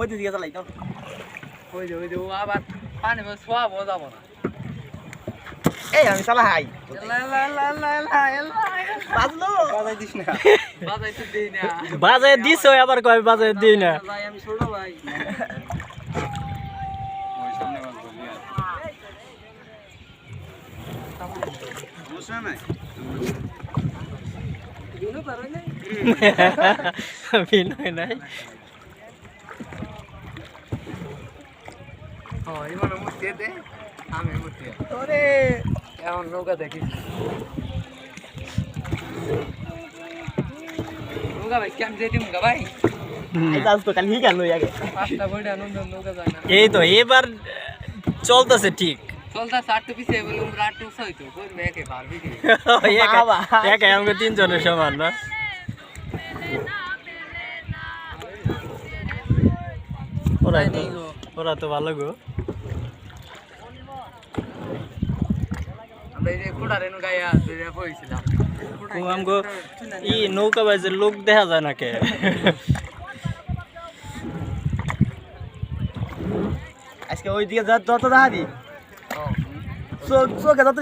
মধ্যে দিকে চালাই তো ওই যে ও আবার পানি মধ্যে শোয়াবো যাবো না এই আমি চালা হাই এল্লা বাজলো বাজাই দিস না বাজাই তো দেই না বাজায় দিছ আবার কয় বাজায় দিই না ভাই আমি ছোট ভাই ওই সামনে বাজবো সমস্যা নাই বিনু পারো না বিনয় নাই ও ইমানে মুতে দে আমি মুতে ওরে এখন নৌকা দেখি নৌকা ভাই কেমন যেতে মুগা ভাই এই দাস তো কাল হি গেল আগে পাঁচটা বইটা নৌকা যায় না এই তো এবার চলতেছে ঠিক চলতা চারটে পিছে বলে উমরা আটটু হইতো কোন মেয়েকে পারবি কি একা আমাকে তিনজনের সমান না ওরা তো ভালো গো আমরা এই যে কুড়ারে গায়া ধরে হইছিলাম আমগো ই নৌকা বাজে লোক দেখা যায় না কে আজকে ওই দিকে যত দেখা দি চোখে যত